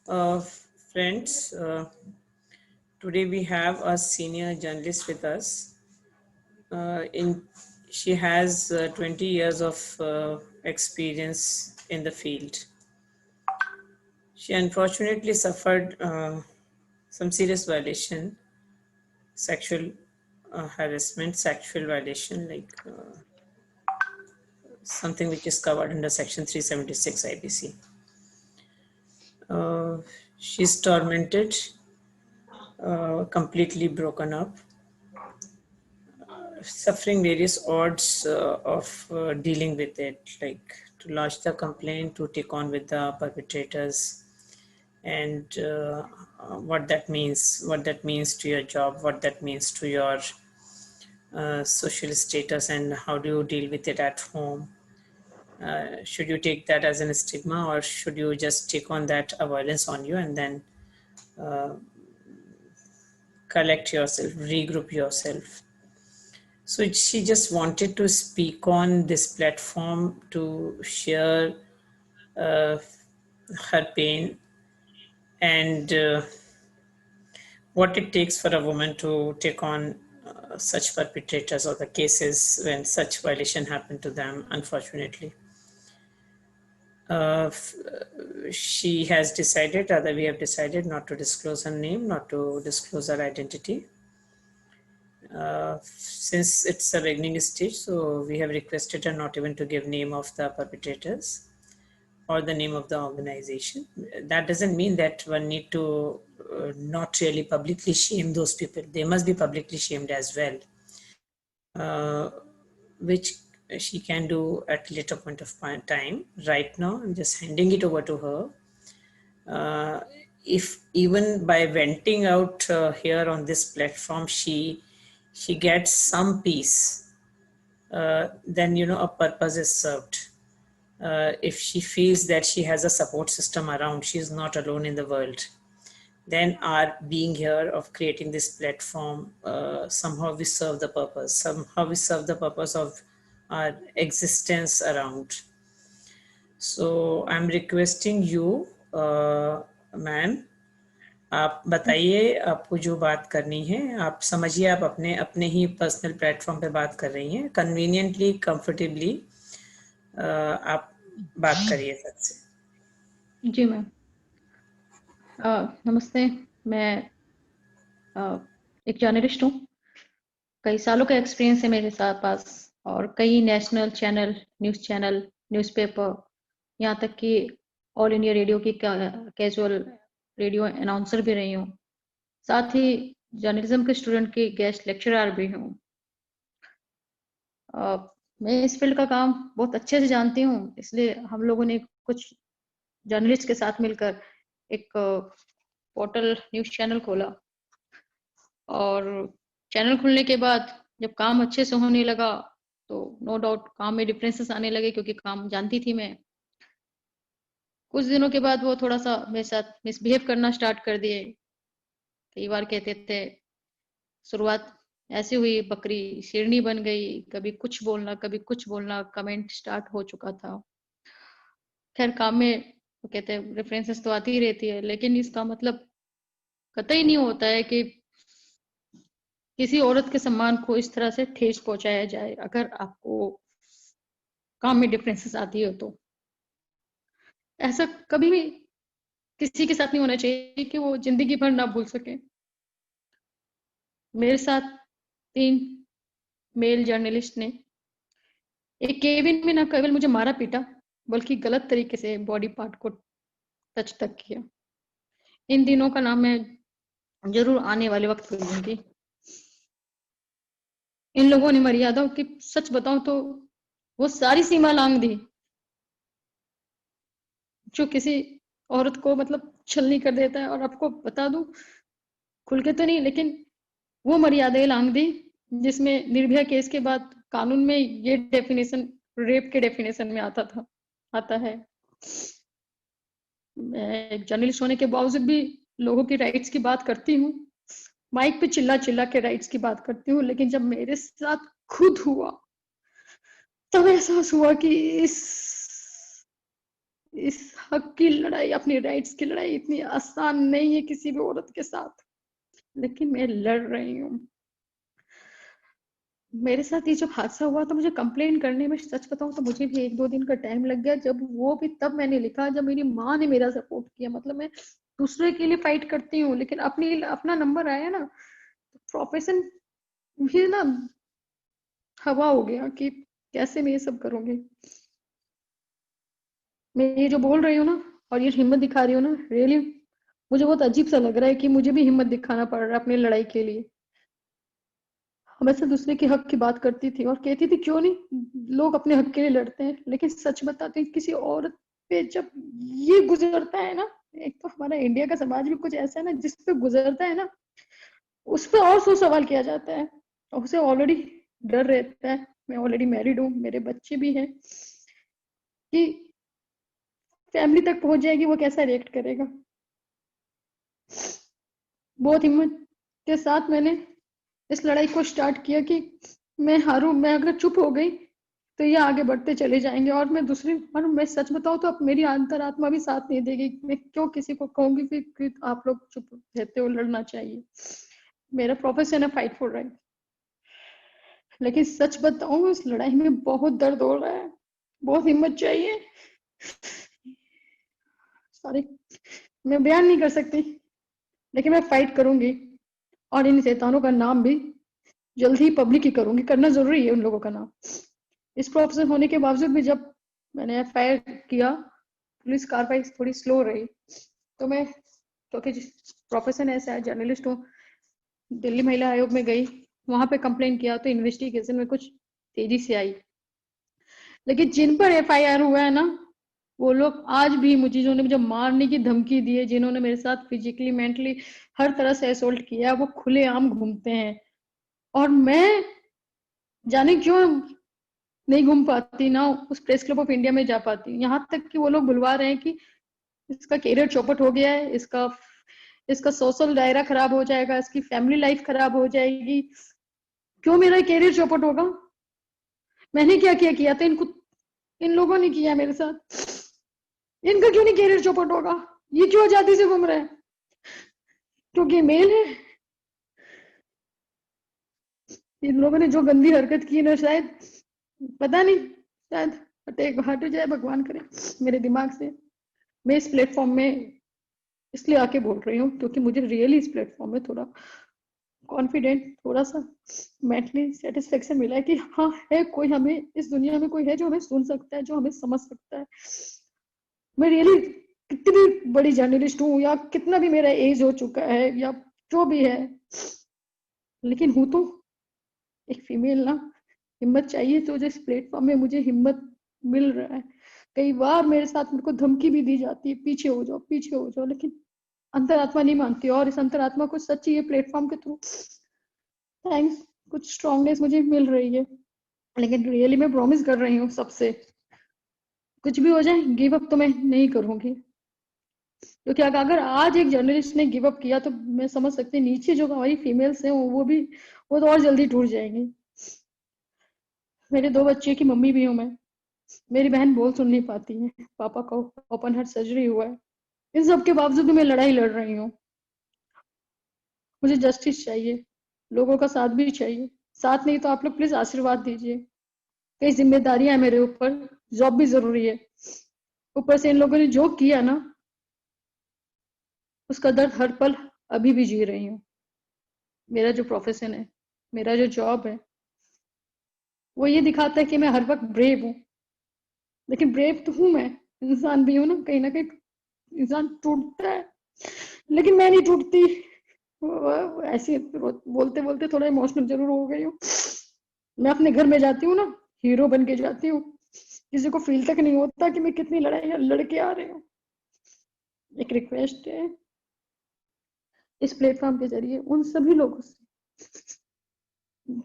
Uh, Friends, today we have a senior journalist with us. In She has 20 years of experience in the field. She unfortunately suffered some serious violation, sexual harassment, sexual violation, like something which is covered under Section 376 IPC. Uh, she's tormented, completely broken up, suffering various odds of dealing with it, like to lodge the complaint, to take on with the perpetrators, and what that means to your job, what that means to your social status, and how do you deal with it at home. Should you take that as a stigma, or should you just take on that violence on you and then collect yourself, regroup yourself? So she just wanted to speak on this platform to share uh, her pain and what it takes for a woman to take on such perpetrators or the cases when such violation happen to them, unfortunately. Uh, she has decided, rather we have decided, not to disclose her name, not to disclose her identity. Since it's a beginning stage, so we have requested her not even to give name of the perpetrators or the name of the organization. That doesn't mean that one need to not really publicly shame those people. They must be publicly shamed as well, which she can do at a later point of time. Right now, I'm just handing it over to her. If even by venting out here on this platform, she gets some peace, then a purpose is served. If she feels that she has a support system around, she is not alone in the world, then our being here of creating this platform, somehow we serve the purpose. Somehow we serve the purpose of our existence around. So I'm requesting you, ma'am, आप बताइए आपको जो बात करनी है, आप समझिए, आप अपने अपने ही पर्सनल प्लेटफॉर्म पे बात कर रही हैं, कन्वीनियंटली, कंफर्टेबली आप बात करिए सबसे। जी मैम। नमस्ते। मैं एक जर्नलिस्ट हूँ। कई सालों का एक्सपीरियंस है मेरे साथ पास, और कई नेशनल चैनल, न्यूज़पेपर, यहाँ तक कि ऑल इंडिया रेडियो की कैजुअल रेडियो अनाउंसर भी रही हूँ। साथ ही जर्नलिज्म के स्टूडेंट की गेस्ट लेक्चरर भी हूँ। मैं इस फील्ड का काम बहुत अच्छे से जानती हूँ, इसलिए हम लोगों ने कुछ जर्नलिस्ट के साथ मिलकर एक पोर्टल न्यूज़ चैनल खोला, और चैनल खुलने के बाद जब काम अच्छे से होने लगा तो नो डाउट काम में डिफरेंसेस आने लगे, क्योंकि काम जानती थी मैं। कुछ दिनों के बाद वो थोड़ा सा मेरे साथ मिसबिहेव करना स्टार्ट कर दिए। कई बार कहते थे, शुरुआत ऐसी हुई, बकरी शेरनी बन गई, कभी कुछ बोलना कभी कुछ बोलना, कमेंट स्टार्ट हो चुका था। खैर, काम में वो कहते हैं रेफरेंसेस तो आती ही रहती है, लेकिन इसका मतलब कतई नहीं होता है कि किसी औरत के सम्मान को इस तरह से ठेस पहुंचाया जाए। अगर आपको काम में डिफरेंसेस आती हो तो ऐसा कभी भी किसी के साथ नहीं होना चाहिए कि वो जिंदगी भर ना भूल सके। मेरे साथ 3 मेल जर्नलिस्ट ने एक केबिन में ना केवल मुझे मारा पीटा, बल्कि गलत तरीके से बॉडी पार्ट को टच तक किया। इन दिनों का नाम मैं जरूर आने वाले वक्त को लूंगी। इन लोगों ने मर्यादा की, सच बताऊं तो वो सारी सीमा लांघ दी जो किसी औरत को मतलब छलनी कर देता है। और आपको बता दूं, खुल के तो नहीं, लेकिन वो मर्यादाएं लांघ दी जिसमें निर्भया केस के बाद कानून में ये डेफिनेशन रेप के डेफिनेशन में आता है। मैं एक जर्नलिस्ट होने के बावजूद भी लोगों की राइट्स की बात करती हूँ, माइक पे चिल्ला चिल्ला के राइट्स की बात करती हूँ, लेकिन जब मेरे साथ खुद हुआ तब एहसास हुआ कि इस हक की लड़ाई, अपनी राइट्स की लड़ाई इतनी आसान नहीं है किसी भी औरत के साथ, लेकिन मैं लड़ रही हूँ। मेरे साथ ये जब हादसा हुआ तो मुझे कंप्लेन करने में, सच बताऊं तो मुझे भी 1-2 दिन का टाइम लग गया। जब वो भी तब मैंने लिखा जब मेरी माँ ने मेरा सपोर्ट किया। मतलब मैं दूसरे के लिए फाइट करती हूँ, लेकिन अपना नंबर आया ना, तो प्रोफेशन भी ना हवा हो गया कि कैसे मैं ये सब करूंगी। मैं ये जो बोल रही हूँ ना और ये हिम्मत दिखा रही हूँ ना, रियली मुझे बहुत अजीब सा लग रहा है कि मुझे भी हिम्मत दिखाना पड़ रहा है अपनी लड़ाई के लिए। हमेशा दूसरे के हक की बात करती थी और कहती थी क्यों नहीं, लोग अपने हक के लिए लड़ते हैं, लेकिन सच बताती हूँ किसी औरत पे जब ये गुजरता है ना, एक तो हमारा इंडिया का समाज भी कुछ ऐसा है ना, जिस पे गुजरता है ना उस पे और 100 सवाल किया जाता है, और उसे ऑलरेडी डर रहता है। मैं ऑलरेडी मैरिड हूँ, मेरे बच्चे भी हैं, कि फैमिली तक पहुंच जाएगी, वो कैसा रिएक्ट करेगा। बहुत हिम्मत के साथ मैंने इस लड़ाई को स्टार्ट किया कि मैं हारूं, मैं अगर चुप हो गई तो ये आगे बढ़ते चले जाएंगे। और मैं सच बताऊं तो अब मेरी अंतरात्मा भी साथ नहीं देगी। मैं क्यों किसी को कहूंगी कि आप लोग चुप रहते हो, लड़ना चाहिए। मेरा प्रोफेशन है फाइट फॉर राइट, लेकिन सच बताऊं इस लड़ाई में बहुत दर्द हो रहा है, बहुत हिम्मत चाहिए। सॉरी, मैं बयान नहीं कर सकती, लेकिन मैं फाइट करूंगी और इन शैतानों का नाम भी जल्द ही पब्लिक ही करूंगी। करना जरूरी है उन लोगों का नाम। इस प्रोफेशन होने के बावजूद भी जब मैंने एफआईआर किया, पुलिस कार्रवाई थोड़ी स्लो रही, तो मैं, क्योंकि प्रोफेशन ऐसा है, जर्नलिस्ट हूँ, दिल्ली महिला आयोग में गई, वहां पे कंप्लेन किया तो इन्वेस्टिगेशन में कुछ तेजी से आई। लेकिन जिन पर एफआईआर हुआ है ना, वो लोग आज भी मुझे, जिन्होंने मुझे मारने की धमकी दी है, जिन्होंने मेरे साथ फिजिकली मेंटली हर तरह से असोल्ट किया, वो खुलेआम घूमते हैं। और मैं जाने क्यों नहीं घूम पाती ना, उस प्रेस क्लब ऑफ इंडिया में जा पाती। यहाँ तक कि वो लोग बुलवा रहे हैं कि इसका करियर चौपट हो गया है, इसका इसका सोशल दायरा खराब हो जाएगा, इसकी फैमिली लाइफ खराब हो जाएगी। क्यों मेरा करियर चौपट होगा? मैंने क्या किया? किया तो इनको, इन लोगों ने किया मेरे साथ। इनका क्यों नहीं करियर चौपट होगा? ये क्यों आजादी से घूम रहे हैं? क्योंकि मेल है? इन लोगों ने जो गंदी हरकत की ना, शायद, पता नहीं, शायद हट जाए, भगवान करे मेरे दिमाग से। मैं इस प्लेटफॉर्म में इसलिए आके बोल रही हूँ क्योंकि मुझे रियली इस प्लेटफॉर्म में थोड़ा कॉन्फिडेंट, थोड़ा सा मेंटली सेटिस्फेक्शन मिला है कि हाँ, है कोई, हमें इस दुनिया में कोई है जो हमें सुन सकता है, जो हमें समझ सकता है। मैं रियली कितनी भी बड़ी जर्नलिस्ट हूँ या कितना भी मेरा एज हो चुका है या जो भी है, लेकिन हूँ तो एक फीमेल ना। हिम्मत चाहिए तो जिस प्लेटफॉर्म में मुझे हिम्मत मिल रहा है, कई बार मेरे साथ मेरे को धमकी भी दी जाती है, पीछे हो जाओ, पीछे हो जाओ, लेकिन अंतरात्मा नहीं मानती। और इस अंतरात्मा को सच्ची ये प्लेटफॉर्म के थ्रू थैंक्स कुछ स्ट्रांगनेस मुझे मिल रही है। लेकिन रियली मैं प्रॉमिस कर रही हूँ सबसे, कुछ भी हो जाए गिव अप तो मैं नहीं करूंगी। क्योंकि अगर आज एक जर्नलिस्ट ने गिव अप किया तो मैं समझ सकती हूँ नीचे जो हमारी फीमेल्स हैं वो तो और जल्दी टूट जाएंगी। मेरे 2 बच्चे की मम्मी भी हूँ मैं। मेरी बहन बोल सुन नहीं पाती है, पापा को ओपन हार्ट सर्जरी हुआ है। इन सब के बावजूद भी मैं लड़ाई लड़ रही हूँ। मुझे जस्टिस चाहिए, लोगों का साथ भी चाहिए। साथ नहीं तो आप लोग प्लीज आशीर्वाद दीजिए। कई जिम्मेदारियां हैं मेरे ऊपर, जॉब भी जरूरी है, ऊपर से इन लोगों ने जो किया ना, उसका दर्द हर पल अभी भी जी रही हूँ। मेरा जो प्रोफेशन है, मेरा जो जॉब है, वो ये दिखाता है कि मैं हर वक्त ब्रेव हूँ। लेकिन ब्रेव तो हूँ मैं, इंसान भी हूँ ना कहीं इंसान टूटता है, लेकिन मैं नहीं टूटती। ऐसे बोलते बोलते थोड़ा इमोशनल जरूर हो गई हूँ। मैं अपने घर में जाती हूँ ना, हीरो बन के जाती हूँ, किसी को फील तक नहीं होता कि मैं कितनी लड़ाई लड़के आ रही हूँ। एक रिक्वेस्ट है इस प्लेटफॉर्म के जरिए उन सभी लोगों से,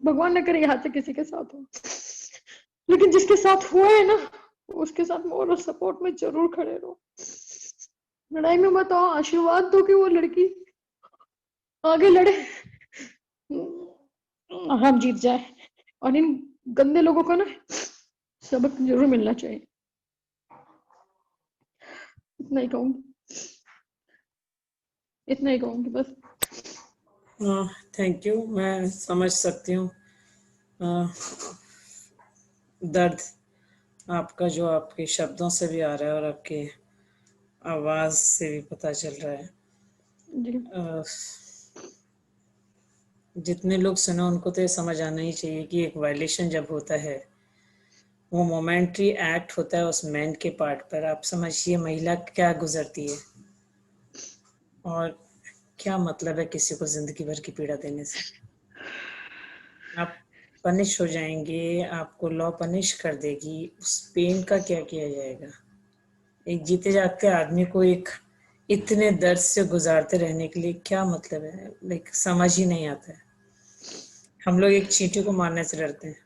भगवान न करे यहाँ से किसी के साथ हो, लेकिन जिसके साथ हुआ है ना, उसके साथ मोरल सपोर्ट में जरूर खड़े रहो। लड़ाई में बताओ, आशीर्वाद दो कि वो लड़की आगे लड़े, हम जीत जाए। और इन गंदे लोगों को ना सबक जरूर मिलना चाहिए। इतना ही कहूंगी, इतना ही कहूंगी बस। हाँ, थैंक यू। मैं समझ सकती हूँ दर्द आपका, जो आपके शब्दों से भी आ रहा है और आपके आवाज से भी पता चल रहा है। जी जितने लोग सुने उनको तो ये समझ आना ही चाहिए कि एक वायलेशन जब होता है, वो मोमेंट्री एक्ट होता है उस मैन के पार्ट पर। आप समझिए महिला क्या गुजरती है और क्या मतलब है किसी को जिंदगी भर की पीड़ा देने से। आप पनिश हो जाएंगे, आपको लॉ पनिश कर देगी, उस पेन का क्या किया जाएगा। एक जीते जागते आदमी को एक इतने दर्द से गुजारते रहने के लिए क्या मतलब है, लाइक समझ ही नहीं आता है। हम लोग एक चींटी को मारने से डरते हैं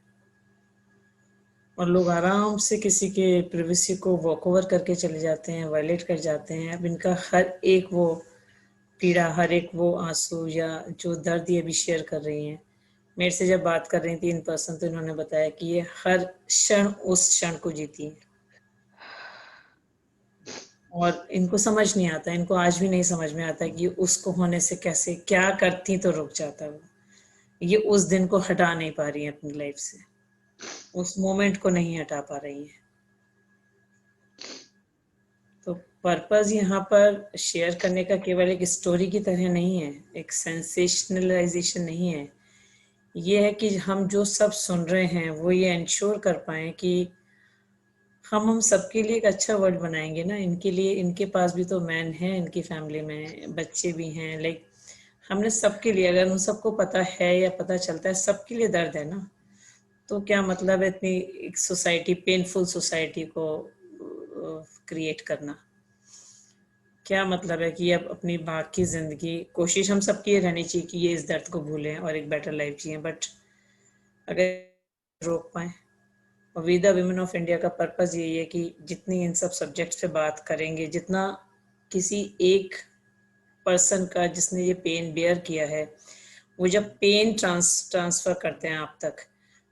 और लोग आराम से किसी के प्रिवेसी को वॉक ओवर करके चले जाते हैं, वायलेट कर जाते हैं। अब इनका हर एक वो पीड़ा, हर एक वो आंसू या जो दर्द ये भी शेयर कर रही हैं। मेरे से जब बात कर रही थी इन पर्सन, तो इन्होंने बताया कि ये हर क्षण उस क्षण को जीती है और इनको समझ नहीं आता, इनको आज भी नहीं समझ में आता कि उसको होने से कैसे क्या करती तो रुक जाता वो। ये उस दिन को हटा नहीं पा रही है अपनी लाइफ से, उस मोमेंट को नहीं हटा पा रही है। तो पर्पस यहाँ पर शेयर करने का केवल एक स्टोरी की तरह नहीं है, एक सेंसेशनलाइजेशन नहीं है। ये है कि हम जो सब सुन रहे हैं वो ये इंश्योर कर पाए कि हम सबके लिए एक अच्छा वर्ल्ड बनाएंगे ना। इनके लिए, इनके पास भी तो मैन है, इनकी फैमिली में बच्चे भी हैं, लाइक हमने सबके लिए, अगर उन सबको पता है या पता चलता है सबके लिए दर्द है ना, तो क्या मतलब है इतनी एक सोसाइटी, पेनफुल सोसाइटी को क्रिएट करना। क्या मतलब है कि अब अपनी बाकी जिंदगी, कोशिश हम सबकी ये रहनी चाहिए कि ये इस दर्द को भूलें और एक बेटर लाइफ जिए, बट अगर रोक पाए। और we the women of India का पर्पस यही है कि जितनी इन सब सब्जेक्ट्स पे बात करेंगे, जितना किसी एक पर्सन का जिसने ये पेन बेयर किया है, वो जब पेन ट्रांसफर करते हैं आप तक,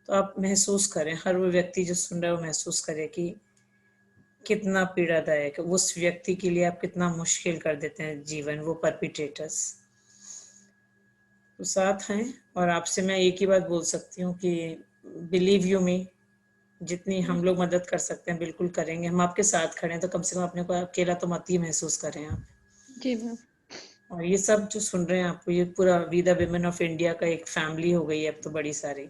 तो आप महसूस करें, हर वो व्यक्ति जो सुन रहा है वो महसूस करे कि कितना पीड़ादायक है उस व्यक्ति के लिए, आप कितना मुश्किल कर देते हैं जीवन, वो परपिट्रेटर्स तो साथ हैं। और आपसे मैं एक ही बात बोल सकती हूँ कि बिलीव यू मी, जितनी हम लोग मदद कर सकते हैं बिल्कुल करेंगे। हम आपके साथ खड़े हैं, तो कम से कम अपने को अकेला तो मत ही महसूस करें आप। जी मैम। और ये सब जो सुन रहे हैं आपको, ये पूरा we the women of India का एक फैमिली हो गई है अब तो बड़ी सारी,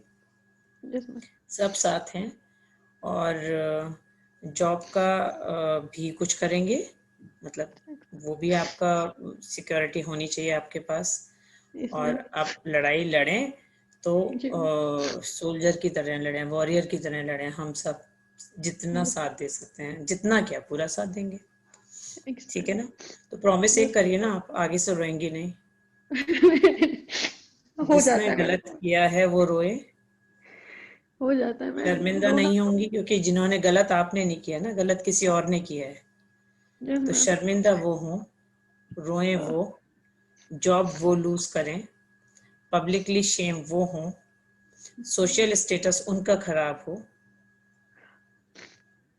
यस मैम। सब साथ हैं। और जॉब का भी कुछ करेंगे, मतलब वो भी आपका सिक्योरिटी होनी चाहिए आपके पास। Yes ma'am. और आप लड़ाई लड़ें तो जी सोल्जर की तरह लड़ें, वॉरियर की तरह लड़ें। हम सब जितना मैम। साथ दे सकते हैं, जितना क्या पूरा साथ देंगे, ठीक है ना। तो प्रॉमिस एक यस करिए ना, आप आगे से रोएंगी नहीं। हो जिसने जाता है मैम, गलत किया है वो रोए, हो जाता है मैम, शर्मिंदा रोना नहीं तो। होंगी, क्योंकि जिन्होंने गलत आपने नहीं किया ना, गलत किसी और ने किया है। यस तो मैम। शर्मिंदा वो हों, रोएं वो, जॉब वो लूज करें, पब्लिकली शेम वो हों, सोशल स्टेटस उनका खराब हो।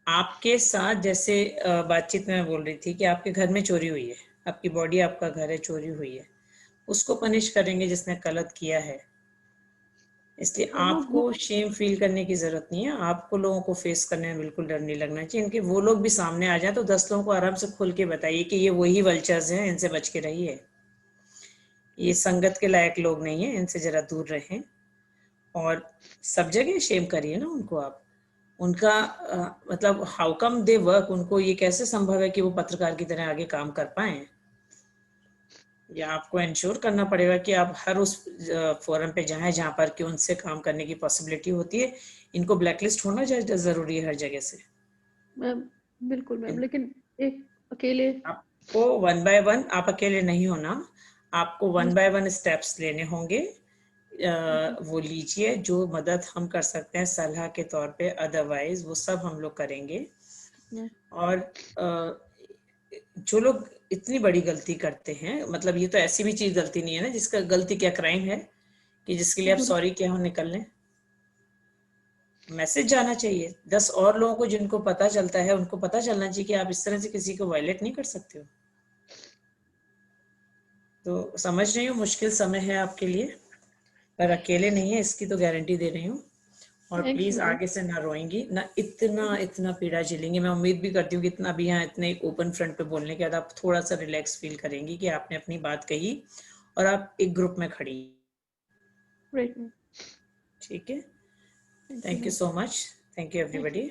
आपके साथ जैसे बातचीत में मैं बोल रही थी कि आपके घर में चोरी हुई है, आपकी बॉडी, आपका घर है, चोरी हुई है, उसको पनिश करेंगे जिसने गलत किया है। इसलिए आपको शेम फील करने की जरूरत नहीं है, आपको लोगों को फेस करने में बिल्कुल डर नहीं लगना चाहिए। इनके वो लोग भी सामने आ जाए तो 10 लोगों को आराम से खुल के बताइए कि ये वही वल्चर्स हैं, इनसे बच के रहिए, ये संगत के लायक लोग नहीं है, इनसे जरा दूर रहें। और सब जगह शेम करिए ना उनको आप, उनका मतलब हाउ कम दे वर्क, उनको ये कैसे संभव है कि वो पत्रकार की तरह आगे काम कर पाए। या आपको इंश्योर करना पड़ेगा कि आप हर उस फोरम पे जाएं जहां पर कि उनसे काम करने की पॉसिबिलिटी होती है। इनको ब्लैकलिस्ट होना जरूरी है हर जगह से। मैम। बिल्कुल मैम, लेकिन एक अकेले। आपको वन बाय वन, आप अकेले नहीं होना, आपको one yes by one steps लेने होंगे। जी वो लीजिए जो मदद हम कर सकते हैं सलाह के तौर पे, अदरवाइज वो सब हम लोग करेंगे। मैम। और जो लोग इतनी बड़ी गलती करते हैं, मतलब ये तो ऐसी भी चीज गलती नहीं है ना जिसका, गलती क्या क्राइम है कि जिसके लिए आप बिल्कुल सॉरी क्या हो निकल लें। मैसेज जाना चाहिए 10 और लोगों को जिनको पता चलता है, उनको पता चलना चाहिए कि आप इस तरह से किसी को वायलेट नहीं कर सकते हो। तो समझ रही हूँ मुश्किल समय है आपके लिए, पर अकेले नहीं है, इसकी तो गारंटी दे रही हूँ। और थैंक प्लीज यू। आगे से ना रोएंगी ना, इतना पीड़ा झेलेंगी। मैं उम्मीद भी करती हूँ कि इतना भी यहाँ इतने ओपन फ्रंट पे बोलने के बाद आप थोड़ा सा रिलैक्स फील करेंगी कि आपने अपनी बात कही और आप एक ग्रुप में खड़ी। ग्रेट। ठीक है, thank thank you you. So much, thank you everybody.